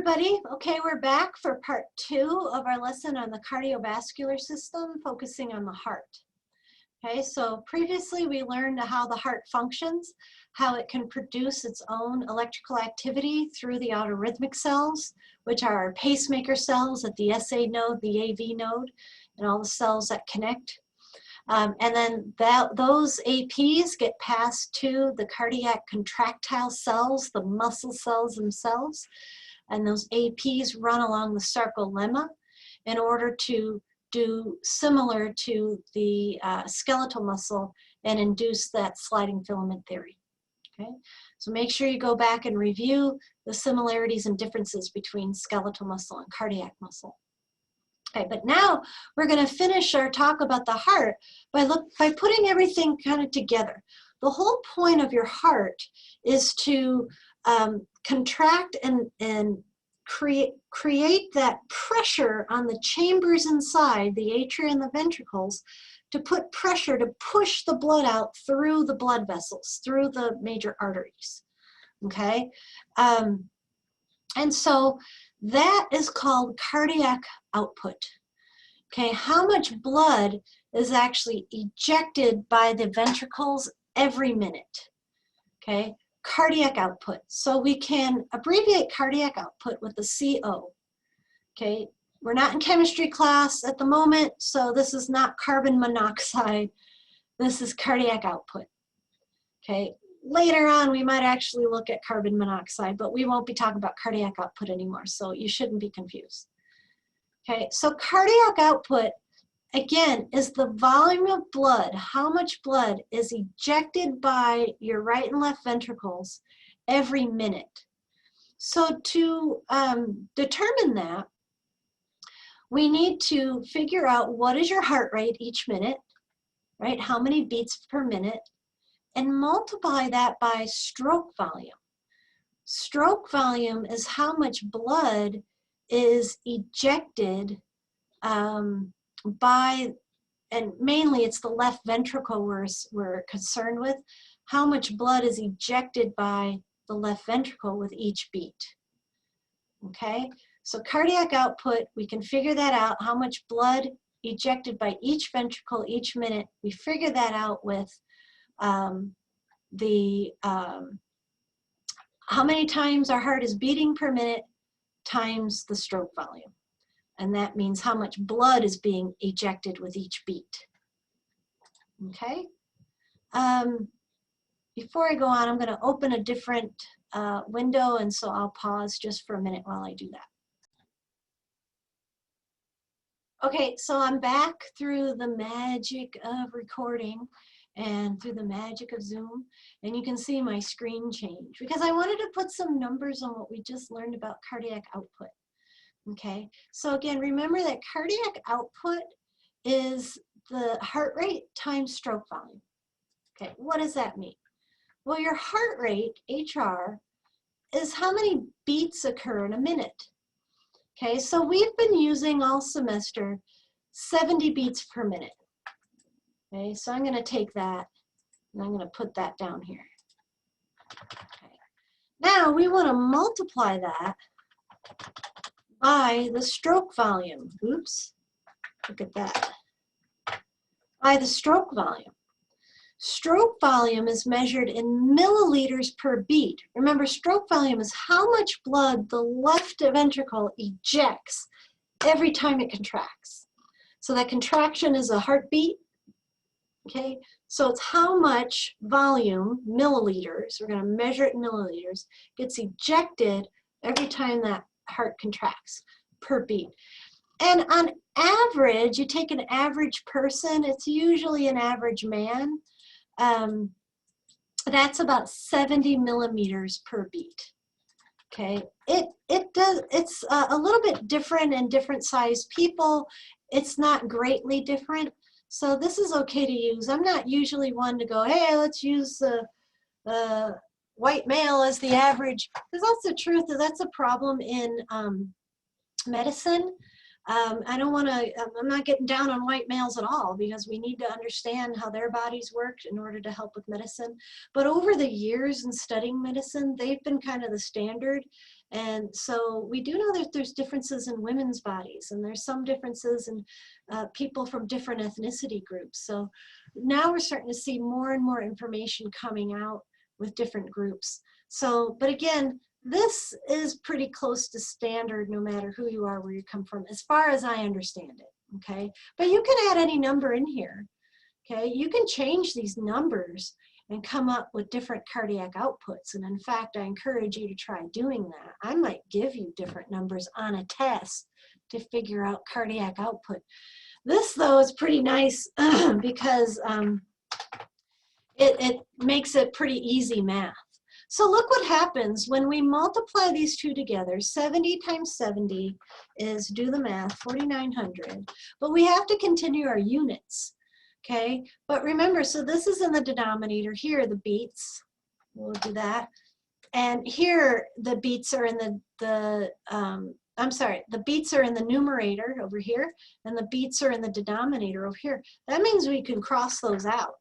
everybody. Okay, we're back for part 2 of our lesson on the cardiovascular system, focusing on the heart. Okay, so previously we learned how the heart functions, how it can produce its own electrical activity through the autorhythmic cells, which are our pacemaker cells at the SA node, the AV node, and all the cells that connect. And then those APs get passed to the cardiac contractile cells, the muscle cells themselves. And those APs run along the sarcolemma in order to do similar to the skeletal muscle and induce that sliding filament theory. Okay, so make sure you go back and review the similarities and differences between skeletal muscle and cardiac muscle. Okay, but now we're going to finish our talk about the heart by putting everything kind of together. The whole point of your heart is to contract and create that pressure on the chambers inside, the atria and the ventricles, to put pressure to push the blood out through the blood vessels, through the major arteries. Okay, and so that is called cardiac output. Okay, how much blood is actually ejected by the ventricles every minute? Okay, cardiac output. So we can abbreviate cardiac output with the CO. Okay, we're not in chemistry class at the moment, so this is not carbon monoxide. This is cardiac output. Okay, later on we might actually look at carbon monoxide, but we won't be talking about cardiac output anymore, so you shouldn't be confused. Okay, so cardiac output, again, is the volume of blood, how much blood is ejected by your right and left ventricles every minute. So to determine that, we need to figure out what is your heart rate each minute, right? How many beats per minute, and multiply that by stroke volume. Stroke volume is how much blood is ejected by, and mainly it's the left ventricle we're concerned with, how much blood is ejected by the left ventricle with each beat. Okay, so cardiac output, we can figure that out, how much blood ejected by each ventricle each minute. We figure that out with how many times our heart is beating per minute times the stroke volume. And that means how much blood is being ejected with each beat. Okay. Before I go on, I'm going to open a different window, and so I'll pause just for a minute while I do that. Okay, so I'm back through the magic of recording and through the magic of Zoom, and you can see my screen change because I wanted to put some numbers on what we just learned about cardiac output. Okay, so again, remember that cardiac output is the heart rate times stroke volume. Okay, what does that mean? Well, your heart rate, HR, is how many beats occur in a minute. Okay, so we've been using all semester 70 beats per minute. Okay, so I'm going to take that and I'm going to put that down here. Okay. Now we want to multiply that by the stroke volume. Oops, look at that. By the stroke volume. Stroke volume is measured in milliliters per beat. Remember, stroke volume is how much blood the left ventricle ejects every time it contracts. So that contraction is a heartbeat. Okay, so it's how much volume, milliliters, we're going to measure it in milliliters, gets ejected every time that heart contracts per beat. And on average, you take an average person, it's usually an average man, that's about 70 millimeters per beat. Okay, it's a little bit different in different size people. It's not greatly different, so this is okay to use. I'm not usually one to go, hey, let's use the white male as the average, because that's the truth. That's a problem in medicine. I don't want to, I'm not getting down on white males at all, because we need to understand how their bodies work in order to help with medicine. But over the years in studying medicine, they've been kind of the standard. And so we do know that there's differences in women's bodies, and there's some differences in people from different ethnicity groups. So now we're starting to see more and more information coming out with different groups. So, but again, this is pretty close to standard no matter who you are, where you come from, as far as I understand it, okay? But you can add any number in here, okay? You can change these numbers and come up with different cardiac outputs. And in fact, I encourage you to try doing that. I might give you different numbers on a test to figure out cardiac output. This, though, is pretty nice because it makes it pretty easy math. So look what happens when we multiply these two together. 70 times 70 is, do the math, 4,900. But we have to continue our units, okay? But remember, so this is in the denominator. Here, the beats. We'll do that. And here, the beats are in the beats are in the numerator over here, and the beats are in the denominator over here. That means we can cross those out.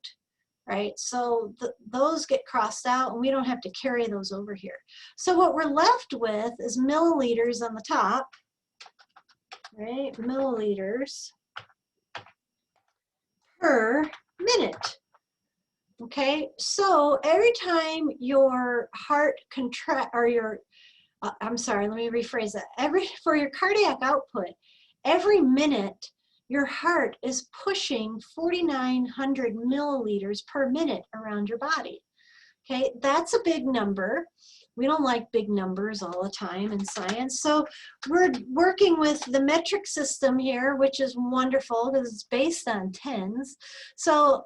Right, so those get crossed out, and we don't have to carry those over here. So what we're left with is milliliters on the top, right? Milliliters per minute. Okay, so every time your heart contract, or your, I'm sorry, let me rephrase that. For your cardiac output, every minute, your heart is pushing 4,900 milliliters per minute around your body. Okay, that's a big number. We don't like big numbers all the time in science. So we're working with the metric system here, which is wonderful because it's based on tens. So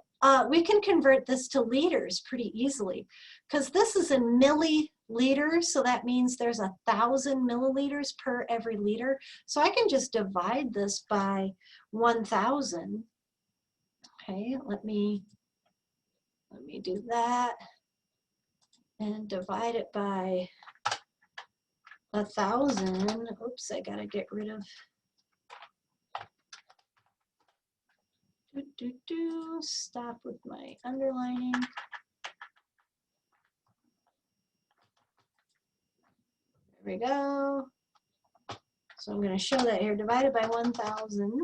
we can convert this to liters pretty easily, because this is in milliliters, so that means there's 1,000 milliliters per every liter. So I can just divide this by 1,000. Okay, let me do that and divide it by 1,000. Oops, I gotta get rid of. Stop with my underlining. There we go. So I'm going to show that here, divided by 1,000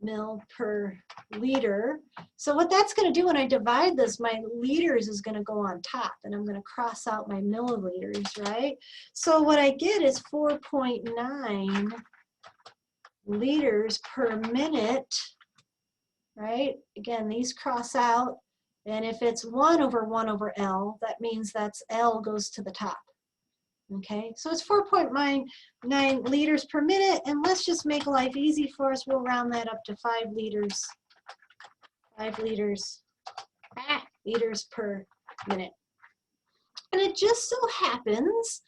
mil per liter. So what that's going to do when I divide this, my liters is going to go on top, and I'm going to cross out my milliliters, right? So what I get is 4.9 liters per minute, right? Again, these cross out, and if it's 1 over L, that means that's L goes to the top. Okay, so it's 4.9 liters per minute, and let's just make life easy for us. We'll round that up to 5 liters. 5 liters, liters per minute. And it just so happens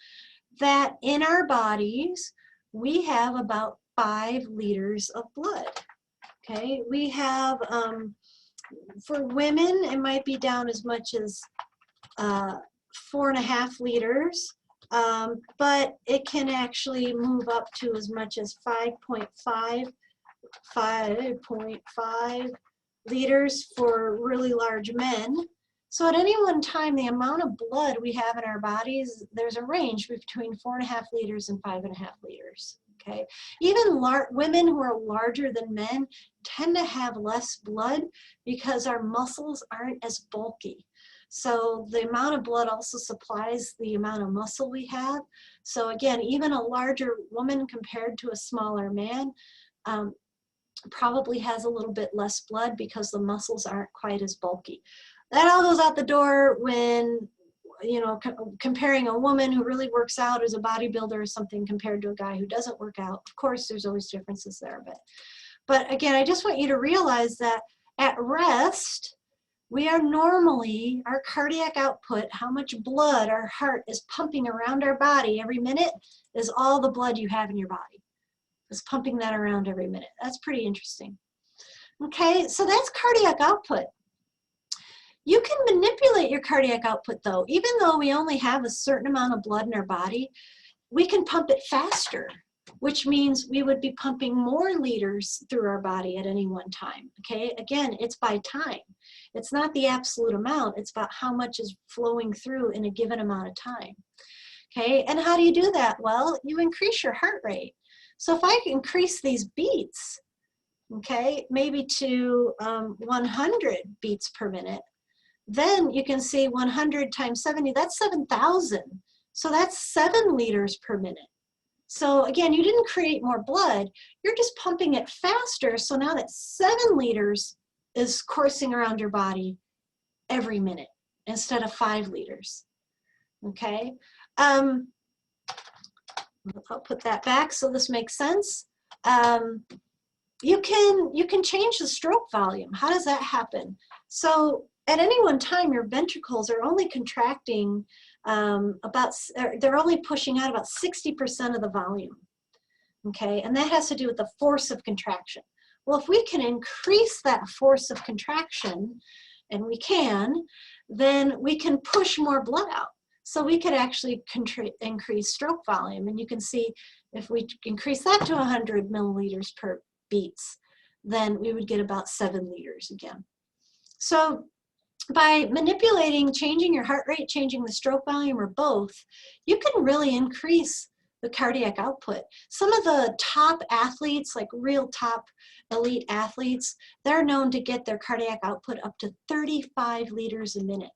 that in our bodies, we have about 5 liters of blood. Okay, we have, for women, it might be down as much as 4.5 liters. But it can actually move up to as much as 5.5 liters for really large men. So at any one time, the amount of blood we have in our bodies, there's a range between 4.5 liters and 5.5 liters. Okay, even women who are larger than men tend to have less blood because our muscles aren't as bulky. So the amount of blood also supplies the amount of muscle we have. So again, even a larger woman compared to a smaller man probably has a little bit less blood because the muscles aren't quite as bulky. That all goes out the door when, you know, comparing a woman who really works out as a bodybuilder or something compared to a guy who doesn't work out. Of course, there's always differences there, but again, I just want you to realize that at rest, we are normally, our cardiac output, how much blood our heart is pumping around our body every minute, is all the blood you have in your body. It's pumping that around every minute. That's pretty interesting. Okay, so that's cardiac output. You can manipulate your cardiac output though. Even though we only have a certain amount of blood in our body, we can pump it faster, which means we would be pumping more liters through our body at any one time, okay? Again, it's by time. It's not the absolute amount, it's about how much is flowing through in a given amount of time, okay? And how do you do that? Well, you increase your heart rate. So if I increase these beats, okay, maybe to 100 beats per minute, then you can see 100 times 70, that's 7,000. So that's 7 liters per minute. So again, you didn't create more blood, you're just pumping it faster. So now that 7 liters is coursing around your body every minute instead of 5 liters, okay? I'll put that back so this makes sense. You can change the stroke volume. How does that happen? So at any one time, your ventricles are only contracting they're only pushing out about 60% of the volume, okay? And that has to do with the force of contraction. Well, if we can increase that force of contraction, and we can, then we can push more blood out. So we could actually increase stroke volume. And you can see if we increase that to 100 milliliters per beats, then we would get about 7 liters again. So by manipulating, changing your heart rate, changing the stroke volume, or both, you can really increase the cardiac output. Some of the top athletes, like real top elite athletes, they're known to get their cardiac output up to 35 liters a minute.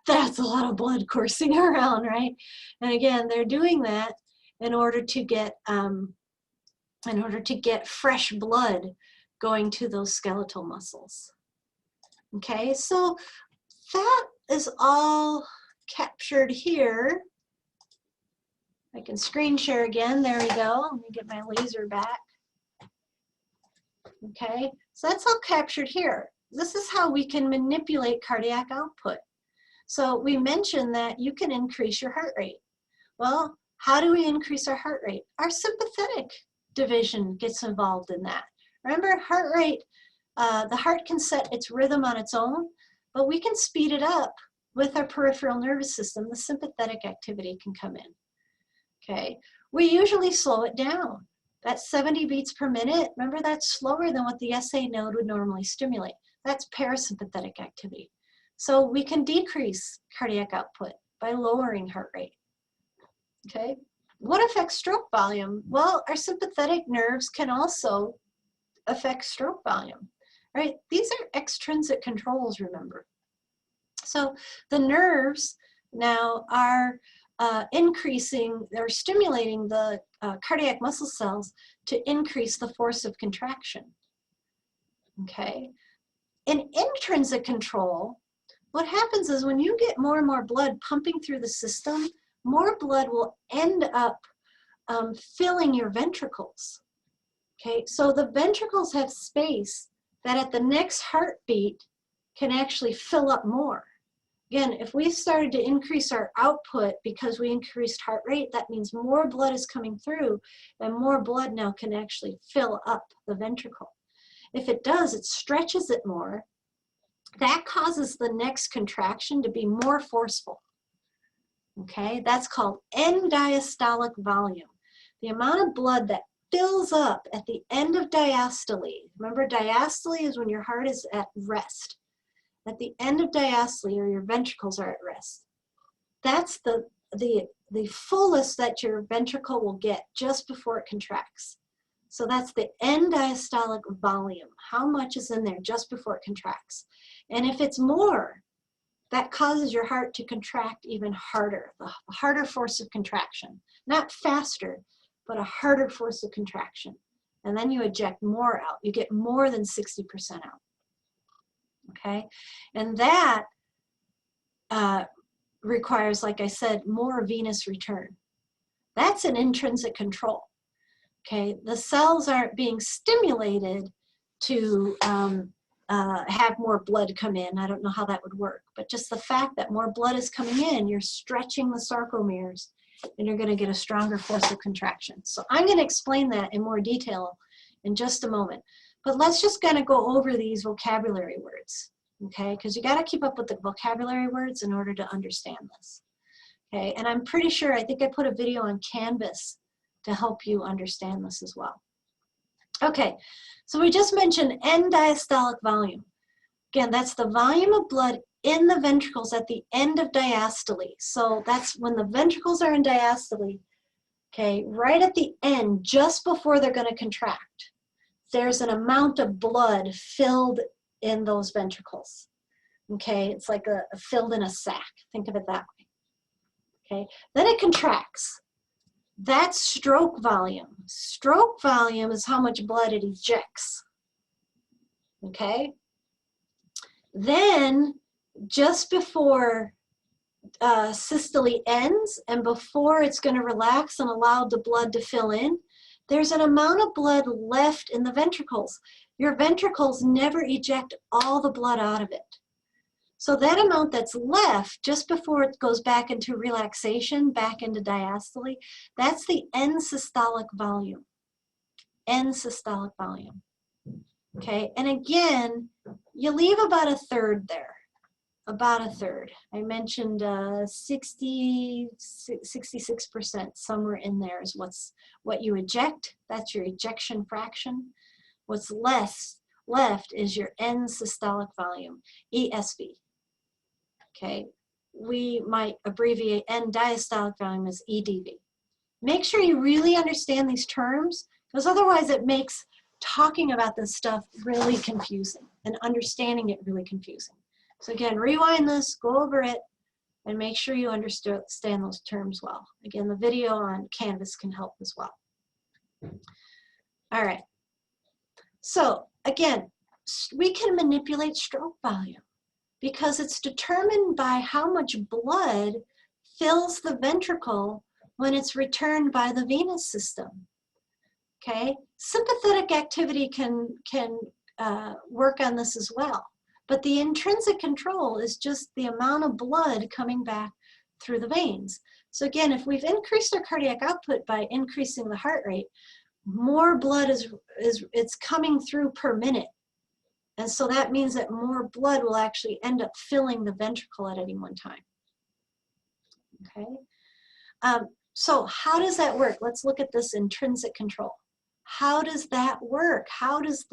That's a lot of blood coursing around, right? And again, they're doing that in order to get fresh blood going to those skeletal muscles. Okay, so that is all captured here. I can screen share again. There we go. Let me get my laser back. Okay, so that's all captured here. This is how we can manipulate cardiac output. So we mentioned that you can increase your heart rate. Well, how do we increase our heart rate? Our sympathetic division gets involved in that. Remember, heart rate, the heart can set its rhythm on its own, but we can speed it up with our peripheral nervous system. The sympathetic activity can come in, okay? We usually slow it down. That's 70 beats per minute. Remember, that's slower than what the SA node would normally stimulate. That's parasympathetic activity. So we can decrease cardiac output by lowering heart rate, okay? What affects stroke volume? Well, our sympathetic nerves can also affect stroke volume, right? These are extrinsic controls, remember. So the nerves now are increasing, they're stimulating the cardiac muscle cells to increase the force of contraction, okay? In intrinsic control, what happens is when you get more and more blood pumping through the system, more blood will end up filling your ventricles, okay? So the ventricles have space that at the next heartbeat can actually fill up more. Again, if we started to increase our output because we increased heart rate, that means more blood is coming through and more blood now can actually fill up the ventricle. If it does, it stretches it more. That causes the next contraction to be more forceful, okay? That's called end diastolic volume. The amount of blood that fills up at the end of diastole. Remember, diastole is when your heart is at rest. At the end of diastole, or your ventricles are at rest. That's the fullest that your ventricle will get just before it contracts. So that's the end diastolic volume. How much is in there just before it contracts? And if it's more, that causes your heart to contract even harder, the harder force of contraction. Not faster, but a harder force of contraction. And then you eject more out. You get more than 60% out. Okay? And that requires, like I said, more venous return. That's an intrinsic control. Okay? The cells aren't being stimulated to have more blood come in. I don't know how that would work, but just the fact that more blood is coming in, you're stretching the sarcomeres and you're going to get a stronger force of contraction. So I'm going to explain that in more detail in just a moment. But let's just kind of go over these vocabulary words, okay? Because you got to keep up with the vocabulary words in order to understand this. Okay, and I'm pretty sure, I think I put a video on Canvas to help you understand this as well. Okay, so we just mentioned end diastolic volume. Again, that's the volume of blood in the ventricles at the end of diastole. So that's when the ventricles are in diastole, okay, right at the end, just before they're going to contract. There's an amount of blood filled in those ventricles. Okay, it's like filled in a sack. Think of it that way. Okay, then it contracts. That's stroke volume. Stroke volume is how much blood it ejects. Okay, then just before systole ends and before it's going to relax and allow the blood to fill in, there's an amount of blood left in the ventricles. Your ventricles never eject all the blood out of it. So that amount that's left just before it goes back into relaxation, back into diastole, that's the end systolic volume. End systolic volume. Okay, and again, you leave about a third there. About a third. I mentioned 66%, somewhere in there is what you eject. That's your ejection fraction. What's left is your end systolic volume, ESV. Okay, we might abbreviate end diastolic volume as EDV. Make sure you really understand these terms, because otherwise it makes talking about this stuff really confusing and understanding it really confusing. So again, rewind this, go over it, and make sure you understand those terms well. Again, the video on Canvas can help as well. All right. So again, we can manipulate stroke volume because it's determined by how much blood fills the ventricle when it's returned by the venous system. Okay? Sympathetic activity can work on this as well. But the intrinsic control is just the amount of blood coming back through the veins. So again, if we've increased our cardiac output by increasing the heart rate, more blood it's coming through per minute. And so that means that more blood will actually end up filling the ventricle at any one time. Okay. So how does that work? Let's look at this intrinsic control. How does that work? How does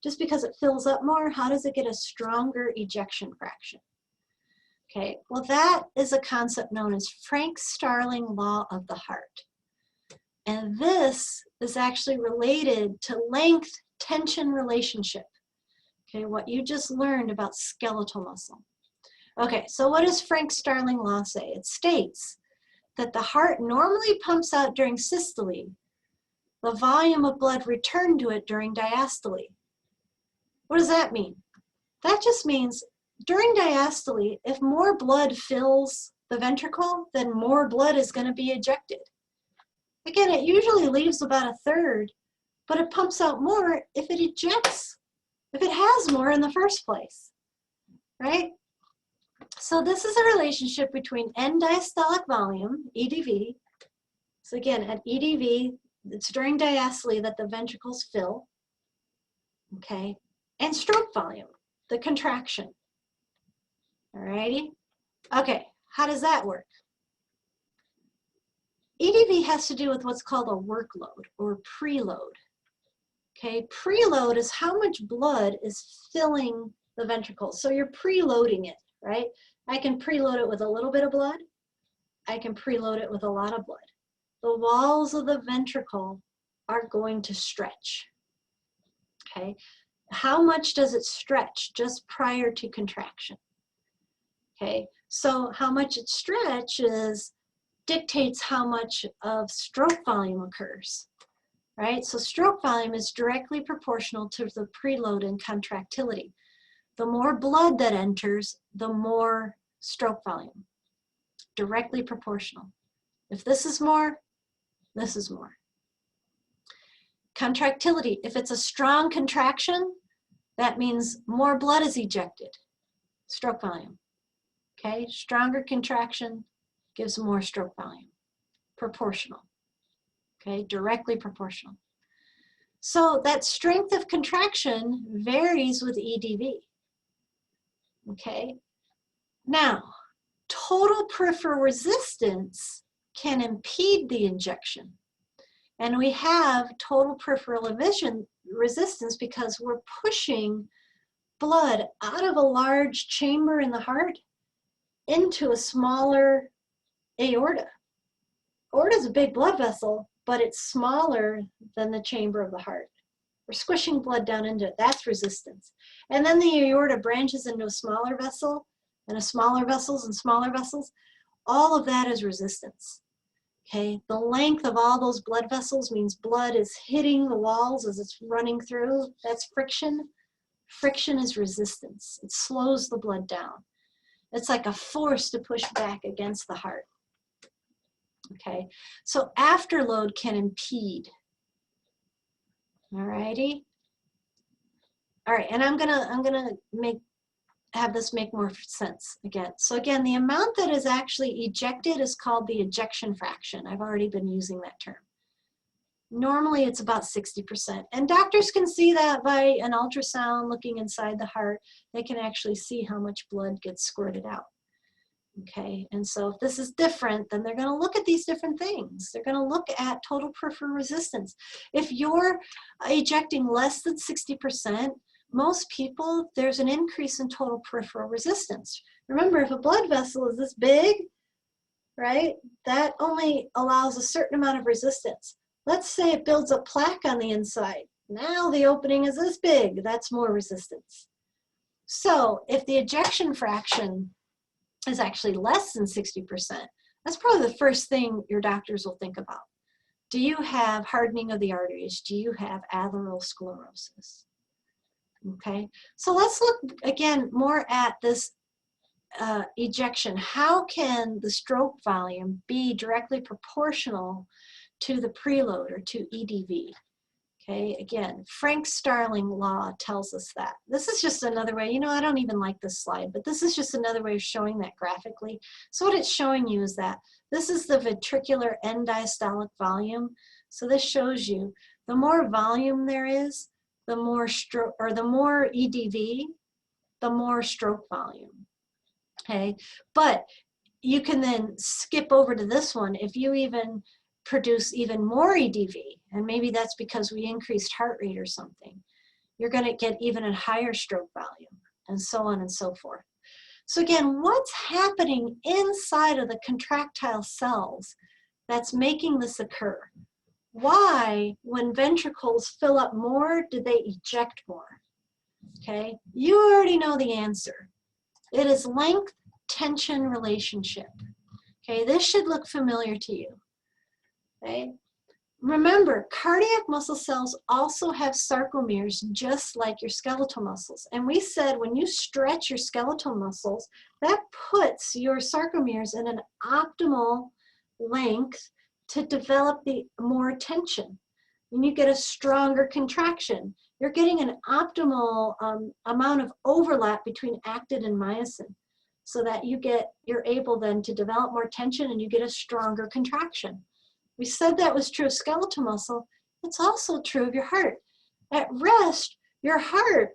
just because it fills up more, how does it get a stronger ejection fraction? Okay, well that is a concept known as Frank-Starling law of the heart. And this is actually related to length-tension relationship. Okay, what you just learned about skeletal muscle. Okay, so what does Frank-Starling law say? It states that the heart normally pumps out during systole the volume of blood returned to it during diastole. What does that mean? That just means during diastole, if more blood fills the ventricle, then more blood is going to be ejected. Again, it usually leaves about a third, but it pumps out more if it ejects, if it has more in the first place, right? So this is a relationship between end diastolic volume, EDV. So again, at EDV, it's during diastole that the ventricles fill, okay, and stroke volume, the contraction. All righty? Okay, how does that work? EDV has to do with what's called a workload or preload. Okay, preload is how much blood is filling the ventricles. So you're preloading it, right? I can preload it with a little bit of blood. I can preload it with a lot of blood. The walls of the ventricle are going to stretch, okay? How much does it stretch just prior to contraction? Okay, so how much it stretches dictates how much of stroke volume occurs, right? So stroke volume is directly proportional to the preload and contractility. The more blood that enters, the more stroke volume, directly proportional. If this is more, this is more. Contractility, if it's a strong contraction, that means more blood is ejected, stroke volume. Okay, stronger contraction gives more stroke volume, proportional. Okay, directly proportional. So that strength of contraction varies with EDV. Okay, now total peripheral resistance can impede the injection. And we have total peripheral resistance because we're pushing blood out of a large chamber in the heart into a smaller aorta. Aorta is a big blood vessel, but it's smaller than the chamber of the heart. We're squishing blood down into it. That's resistance. And then the aorta branches into a smaller vessel, and a smaller vessels and smaller vessels. All of that is resistance. Okay, the length of all those blood vessels means blood is hitting the walls as it's running through. That's friction. Friction is resistance. It slows the blood down. It's like a force to push back against the heart. Okay, so afterload can impede. All righty. All right, and I'm gonna have this make more sense again. So again, the amount that is actually ejected is called the ejection fraction. I've already been using that term. Normally it's about 60%. And doctors can see that by an ultrasound looking inside the heart. They can actually see how much blood gets squirted out. Okay, and so if this is different, then they're going to look at these different things. They're going to look at total peripheral resistance. If you're ejecting less than 60%, most people, there's an increase in total peripheral resistance. Remember, if a blood vessel is this big, right, that only allows a certain amount of resistance. Let's say it builds a plaque on the inside. Now the opening is this big. That's more resistance. So if the ejection fraction is actually less than 60%, that's probably the first thing your doctors will think about. Do you have hardening of the arteries? Do you have atherosclerosis? Okay, so let's look again more at this ejection. How can the stroke volume be directly proportional to the preload or to EDV? Okay, again, Frank-Starling law tells us that. This is just another way, you know, I don't even like this slide, but this is just another way of showing that graphically. So what it's showing you is that this is the ventricular end diastolic volume. So this shows you the more volume there is, the more stroke, or the more EDV, the more stroke volume. Okay, but you can then skip over to this one if you even produce even more EDV, and maybe that's because we increased heart rate or something. You're going to get even a higher stroke volume, and so on and so forth. So again, what's happening inside of the contractile cells that's making this occur? Why, when ventricles fill up more, do they eject more? Okay, you already know the answer. It is length-tension relationship. Okay, this should look familiar to you. Okay, remember, cardiac muscle cells also have sarcomeres just like your skeletal muscles. And we said when you stretch your skeletal muscles, that puts your sarcomeres in an optimal length to develop the more tension. When you get a stronger contraction, you're getting an optimal amount of overlap between actin and myosin, so that you're able then to develop more tension and you get a stronger contraction. We said that was true of skeletal muscle. It's also true of your heart. At rest, your heart,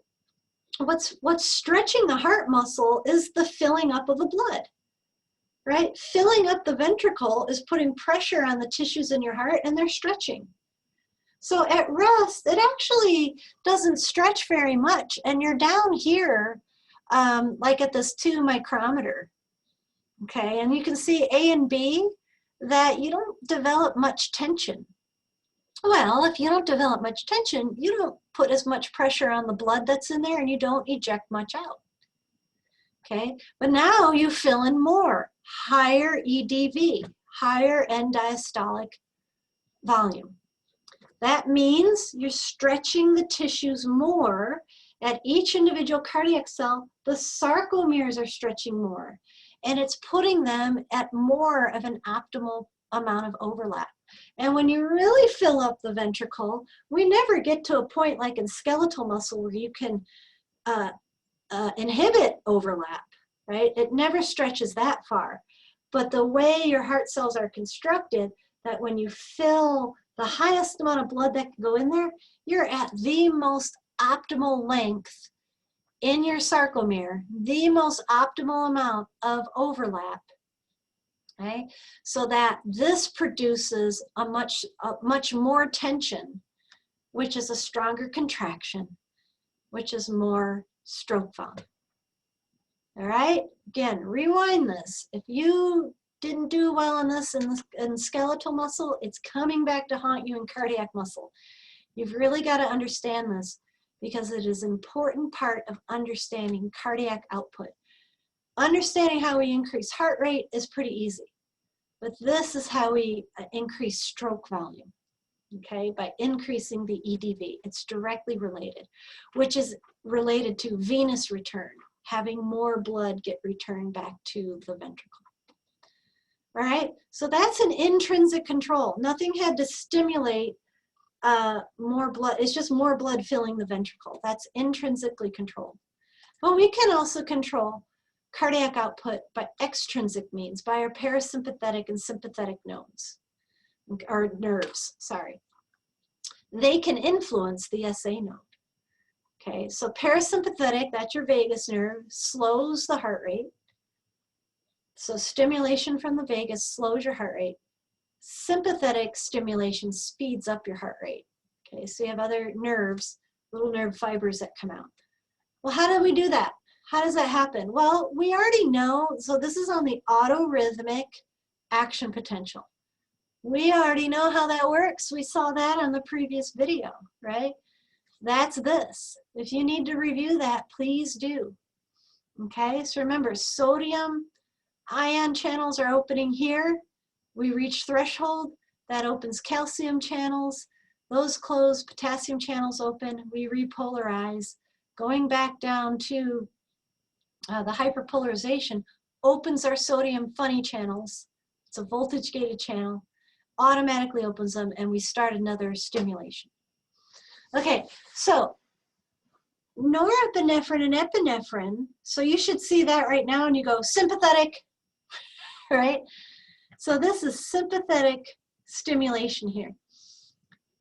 what's stretching the heart muscle is the filling up of the blood, right? Filling up the ventricle is putting pressure on the tissues in your heart, and they're stretching. So at rest, it actually doesn't stretch very much, and you're down here, like at this 2 micrometer, okay? And you can see A and B, that you don't develop much tension. Well, if you don't develop much tension, you don't put as much pressure on the blood that's in there, and you don't eject much out. Okay, but now you fill in more, higher EDV, higher end diastolic volume. That means you're stretching the tissues more. At each individual cardiac cell, the sarcomeres are stretching more, and it's putting them at more of an optimal amount of overlap. And when you really fill up the ventricle, we never get to a point like in skeletal muscle where you can inhibit overlap, right? It never stretches that far. But the way your heart cells are constructed, that when you fill the highest amount of blood that can go in there, you're at the most optimal length in your sarcomere, the most optimal amount of overlap Okay, so that this produces a much more tension, which is a stronger contraction, which is more stroke volume. All right, again, rewind this. If you didn't do well on this in skeletal muscle, it's coming back to haunt you in cardiac muscle. You've really got to understand this because it is an important part of understanding cardiac output. Understanding how we increase heart rate is pretty easy, but this is how we increase stroke volume, okay, by increasing the EDV. It's directly related, which is related to venous return, having more blood get returned back to the ventricle. All right, so that's an intrinsic control. Nothing had to stimulate more blood. It's just more blood filling the ventricle. That's intrinsically controlled. But we can also control cardiac output by extrinsic means, by our parasympathetic and sympathetic nodes, or nerves, sorry. They can influence the SA node. Okay, so parasympathetic, that's your vagus nerve, slows the heart rate. So stimulation from the vagus slows your heart rate. Sympathetic stimulation speeds up your heart rate. Okay, so you have other nerves, little nerve fibers that come out. Well, how do we do that? How does that happen? Well, we already know, so this is on the autorhythmic action potential. We already know how that works. We saw that on the previous video, right? That's this. If you need to review that, please do. Okay, so remember, sodium ion channels are opening here. We reach threshold, that opens calcium channels. Those close, potassium channels open, we repolarize. Going back down to the hyperpolarization opens our sodium funny channels. It's a voltage gated channel, automatically opens them, and we start another stimulation. Okay, so norepinephrine and epinephrine, so you should see that right now and you go sympathetic, right? So this is sympathetic stimulation here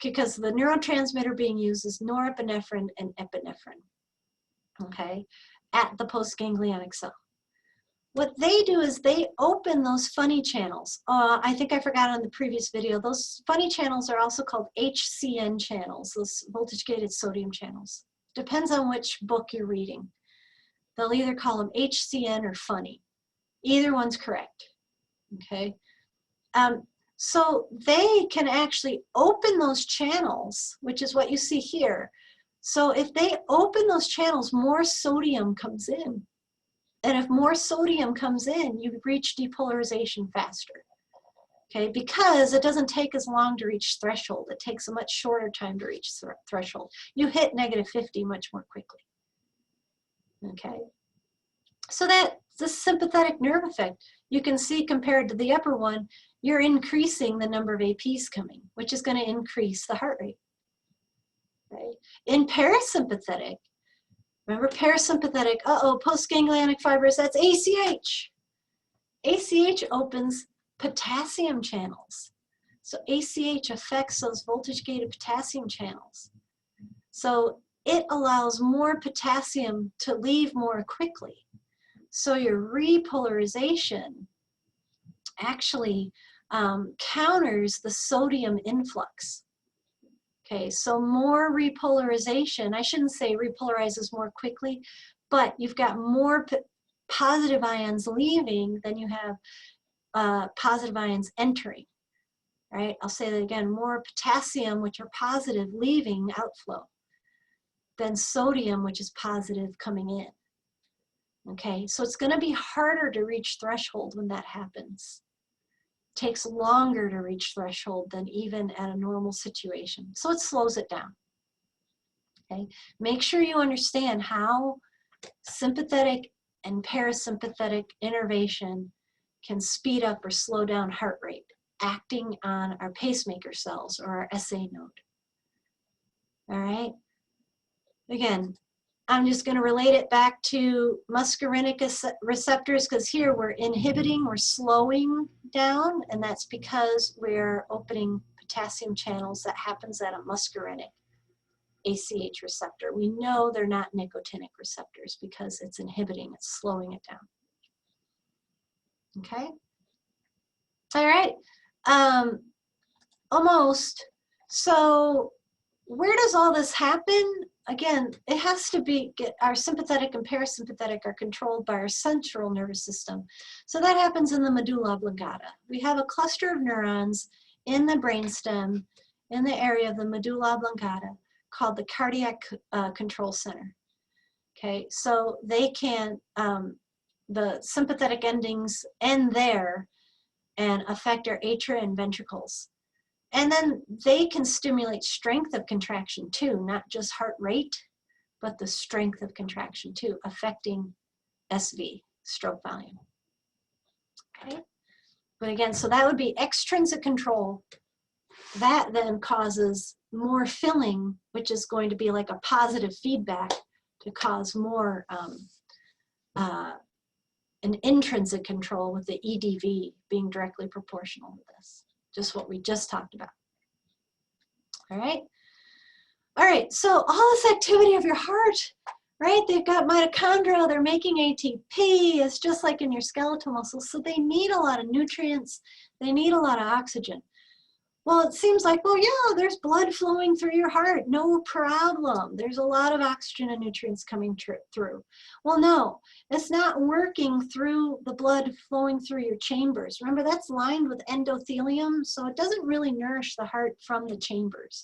because the neurotransmitter being used is norepinephrine and epinephrine, okay, at the postganglionic cell. What they do is they open those funny channels. I think I forgot on the previous video, those funny channels are also called HCN channels, those voltage-gated sodium channels. Depends on which book you're reading. They'll either call them HCN or funny. Either one's correct, okay? So they can actually open those channels, which is what you see here. So if they open those channels, more sodium comes in. And if more sodium comes in, you reach depolarization faster, okay? Because it doesn't take as long to reach threshold. It takes a much shorter time to reach threshold. You hit -50 much more quickly, okay? So that's the sympathetic nerve effect. You can see compared to the upper one, you're increasing the number of APs coming, which is going to increase the heart rate, right? In parasympathetic, remember parasympathetic, postganglionic fibers, that's ACH. ACH opens potassium channels. So ACH affects those voltage-gated potassium channels. So it allows more potassium to leave more quickly. So your repolarization actually counters the sodium influx. Okay, so more repolarization, I shouldn't say repolarizes more quickly, but you've got more positive ions leaving than you have positive ions entering, right? I'll say that again, more potassium, which are positive, leaving outflow, than sodium, which is positive, coming in. Okay, so it's going to be harder to reach threshold when that happens. Takes longer to reach threshold than even at a normal situation. So it slows it down. Okay, make sure you understand how sympathetic and parasympathetic innervation can speed up or slow down heart rate, acting on our pacemaker cells or our SA node. All right, again, I'm just going to relate it back to muscarinic receptors because here we're inhibiting, we're slowing down, and that's because we're opening potassium channels. That happens at a muscarinic ACH receptor. We know they're not nicotinic receptors because it's inhibiting, it's slowing it down. Okay? All right, almost. So where does all this happen? Again, it has to be, our sympathetic and parasympathetic are controlled by our central nervous system. So that happens in the medulla oblongata. We have a cluster of neurons in the brainstem, in the area of the medulla oblongata, called the cardiac control center. Okay, so they can, the sympathetic endings end there and affect our atria and ventricles. And then they can stimulate strength of contraction too, not just heart rate, but the strength of contraction too, affecting SV, stroke volume. Okay, but again, so that would be extrinsic control. That then causes more filling, which is going to be like a positive feedback to cause more an intrinsic control, with the EDV being directly proportional to this, just what we just talked about. All right. All right, so all this activity of your heart, right? They've got mitochondria, they're making ATP. It's just like in your skeletal muscles. So they need a lot of nutrients. They need a lot of oxygen. Well, it seems like, well, yeah, there's blood flowing through your heart. No problem. There's a lot of oxygen and nutrients coming through. Well, no, it's not working through the blood flowing through your chambers. Remember, that's lined with endothelium, so it doesn't really nourish the heart from the chambers.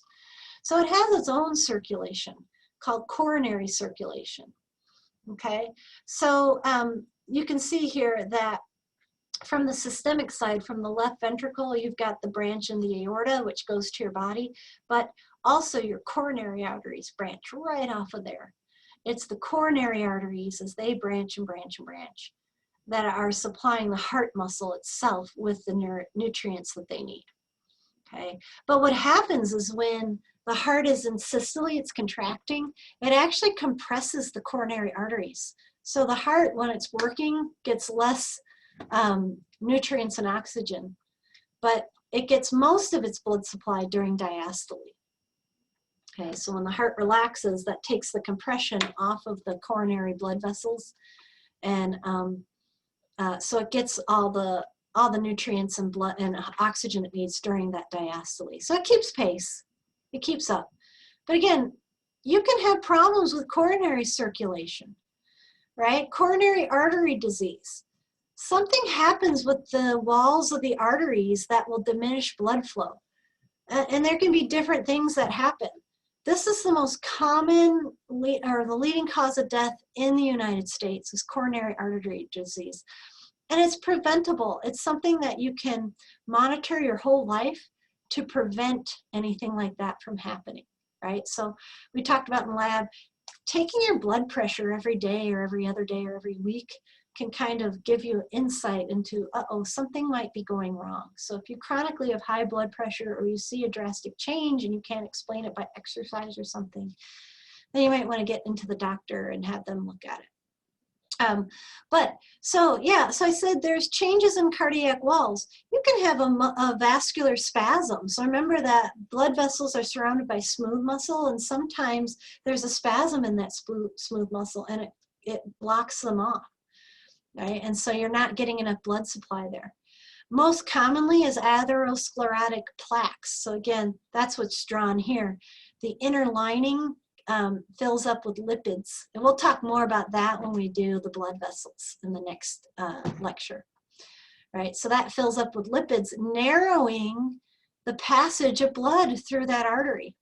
So it has its own circulation called coronary circulation. Okay, so you can see here that from the systemic side, from the left ventricle, you've got the branch in the aorta, which goes to your body, but also your coronary arteries branch right off of there. It's the coronary arteries, as they branch and branch and branch, that are supplying the heart muscle itself with the nutrients that they need. Okay, but what happens is when the heart is in systole, it's contracting, it actually compresses the coronary arteries. So the heart, when it's working, gets less nutrients and oxygen, but it gets most of its blood supply during diastole. Okay, so when the heart relaxes, that takes the compression off of the coronary blood vessels, and so it gets all the nutrients and blood and oxygen it needs during that diastole. So it keeps pace, it keeps up. But again, you can have problems with coronary circulation, right? Coronary artery disease. Something happens with the walls of the arteries that will diminish blood flow. And there can be different things that happen. This is the most common, or the leading cause of death in the United States, is coronary artery disease. And it's preventable. It's something that you can monitor your whole life to prevent anything like that from happening, right? So we talked about in lab, taking your blood pressure every day or every other day or every week can kind of give you insight into, uh-oh, something might be going wrong. So if you chronically have high blood pressure, or you see a drastic change and you can't explain it by exercise or something, then you might want to get into the doctor and have them look at it. So I said there's changes in cardiac walls. You can have a vascular spasm. So remember that blood vessels are surrounded by smooth muscle, and sometimes there's a spasm in that smooth muscle, and it blocks them off, right? And so you're not getting enough blood supply there. Most commonly is atherosclerotic plaques. So again, that's what's drawn here. The inner lining fills up with lipids. And we'll talk more about that when we do the blood vessels in the next lecture, right? So that fills up with lipids, narrowing the passage of blood through that artery,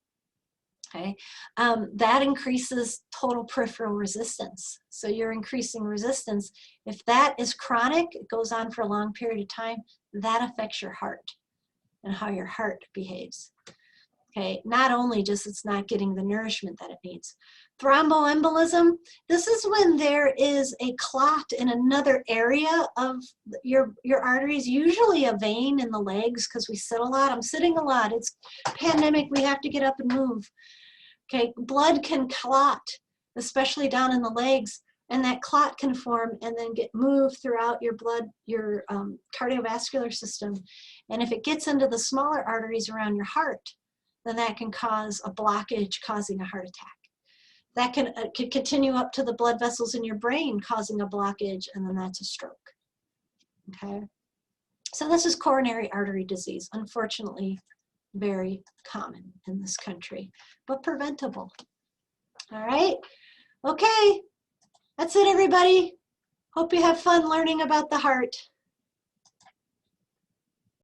okay? That increases total peripheral resistance. So you're increasing resistance. If that is chronic, it goes on for a long period of time, that affects your heart and how your heart behaves. Okay, not only just it's not getting the nourishment that it needs. Thromboembolism, this is when there is a clot in another area of your arteries, usually a vein in the legs, because we sit a lot. I'm sitting a lot. It's pandemic, we have to get up and move. Okay, blood can clot, especially down in the legs, and that clot can form and then get moved throughout your blood, your cardiovascular system. And if it gets into the smaller arteries around your heart, then that can cause a blockage, causing a heart attack. That can continue up to the blood vessels in your brain, causing a blockage, and then that's a stroke. Okay. So this is coronary artery disease, unfortunately very common in this country, but preventable. All right, okay, that's it everybody. Hope you have fun learning about the heart.